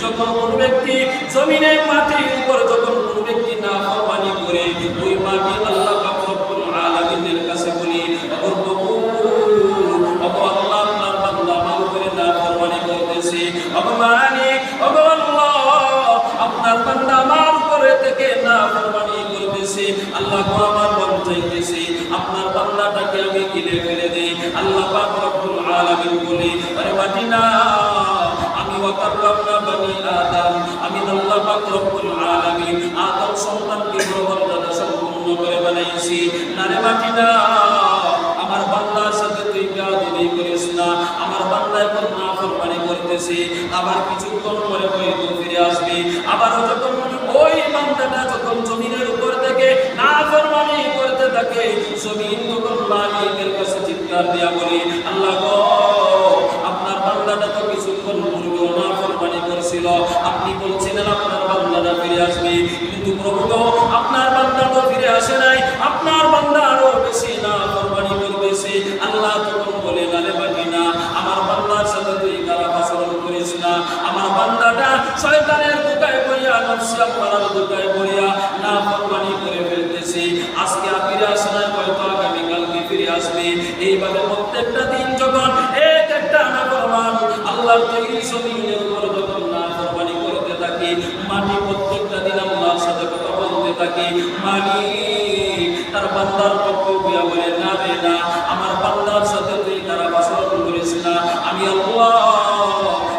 যখন কোন ব্যক্তি জমিনে মাটির উপর যখন কোন ব্যক্তি নাফরমানি করে ওই মাটি আল্লাহ পাক রব্বুল আলামিনের কাছে বলি আল্লাহ আপনার বান্দা আমার উপরে নাফরমানি করতেছে মালিক আল্লাহ আপনার বান্দা আমার উপরে থেকে নাফরমানি করতেছে আল্লাহ গো আমার মন চাইতেছে আপনার বান্দাটাকে আমি গিলে ফেলে দেই আল্লাহ পাক রব্বুল আলামিন বলি আরে মাটি না وقربنا بني آدم আমি আল্লাহ পাক রব্বুল আলামিন আদম সন্তানকে মর্যাদা সম্পন্ন করে বানাইছি নারে মাটি না আমার বান্দার সাথে তুই বেয়াদবি করিস না আমার বান্দা এখন নাফরমানি করতেছে আবার কিছুক্ষণ পরে হয়তো ফিরে আসবে আবার যখন ওই বান্দাটা যখন জমিনের উপর থেকে নাফরমানি করতে থাকে জমিন তখন মালিকের কাছে চিৎকার দিয়া বলি আল্লাহ গো আপনার বান্দাটা তো কিছুক্ষণ পূর্বে নাফরমানি করছিল আপনি বলছিলেন আপনার বান্দাটা ফিরে আসবে কিন্তু প্রভু গো আপনার বান্দা তো ফিরে আসে নাই আপনার বান্দা আরো বেশি নাফরমানি করতেছে আল্লাহ তখন বলে আরে বাকি না আমার বান্দার সাথে তুই খারাপ আচরণ করিস না আমার বান্দাটা শয়তানের ধোঁকায় পড়িয়া নফসে আম্মারার ধোঁকায় পড়িয়া নাফরমানি করে ফেলতেছে আজকে ফিরে আসে নাই হয়তো আগামী কালকে ফিরে আসবে এইভাবে প্রত্যেকটা দিন যখন এক একটা নাফরমান আল্লাহর তৈরি জমিনের উপর যখন নাফরমানি করতে থাকে মাটি প্রত্যেকটা দিন আল্লাহর সাথে কথা বলতে থাকে মালিক তার বান্দার পক্ষ হইয়া বলে না রে না আমার বান্দার সাথে তুই খারাপ আচরণ করিস না আমি আল্লাহ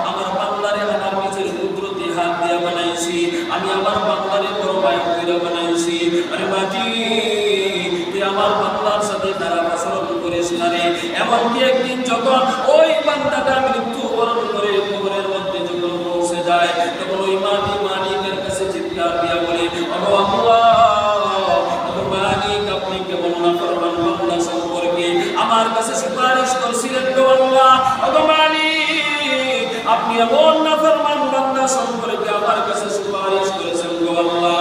আমার বান্দারে আমার নিজের কুদরতি হাত দিয়া বানাইছি আমি আমার বান্দারে বড় ভাই কইরা বানাইছি আরে মাটি তুই আমার বান্দার সাথে খারাপ আচরণ করিস না রে এমনকি একদিন যখন ওই বান্দাটা মৃত্যুবরণ করে কবরের মধ্যে যখন পৌঁছে যায় তখন ওই মাটি মালিকের কাছে চিৎকার দিয়া বলে আল্লাহ মালিক আপনি কেমন নাফরমান বান্দা সম্পর্কে আমার কাছে সুপারিশ করছিলেন গো আল্লাহ মালিক আপনি এমন নাফরমান বান্দা সম্পর্কে আমার কাছে সুপারিশ করেছেন গো আল্লাহ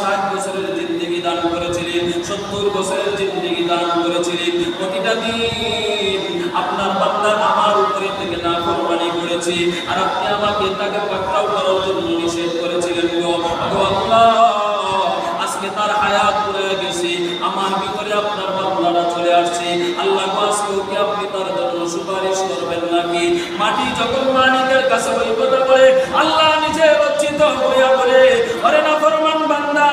60 বছরের জিন্দেগি দান করেছিলেন 70 বছরের জিন্দেগি দান করেছিলেন প্রতিটা দিন আপনার বান্দা আমার উপরে থেকে নাফরমানি করেছে আর আপনি আমাকে তাকে পাকড়াও করার জন্য নিষেধ করেছিলেন গো আল্লাহ আজকে তার হায়াত পুরো গেছে আমার ভিতরে আপনার বান্দাটা চলে আসছে আল্লাহ আজকে কি আপনি তার জন্য সুপারিশ করবেন নাকি মাটি যখন মালিকের কাছে ওই কথা বলে আল্লাহ নিজে লজ্জিত হইয়া বলে আরে নাফরমান বান্দা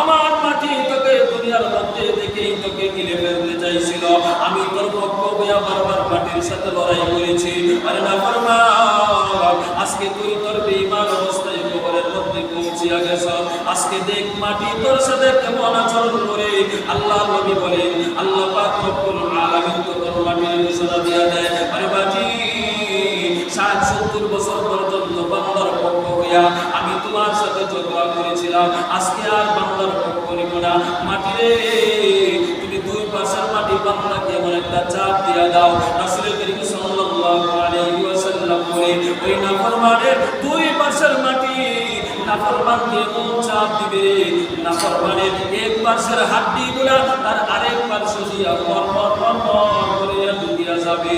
আমার মাটি তোকে দুনিয়ার মধ্যে দেখেই তোকে গিলে ফেলতে চাইছিল আমি তোর পক্ষ হইয়া বারবার মাটির সাথে লড়াই করেছি আরে নাফরমান আজকে তুই তোর বেঈমান অবস্থায় কবরের মধ্যে পৌঁছিয়া গেছ আজকে দেখ মাটি তোর সাথে কেমন আচরণ করে আল্লাহ নবী বলেন আল্লাহ পাক রব্বুল আলামিন তখন মাটির ঘোষণা দিয়া দেয় আরে মাটি 60-70 বছর পর্যন্ত বান্দার পক্ষ হইয়া আমি তোমার সাথে ঝগড়া করেছিলাম আজকে আর বান্দার পক্ষ নিব না মাটি রে তুমি দুই পাশের মাটি বান্দাকে এমন একটা চাপ দিয়া দাও রাসূল করিম সাল্লাল্লাহু আলাইহি ওয়াসাল্লাম বলে ওই নাফরমানের দুই পাশের মাটি নাফরমানকে এমন চাপ দিবে নাফরমানের এক পাশের হাড্ডিগুলা তার আরেক পাশে দিয়া পর করে ঢুকিয়া যাবে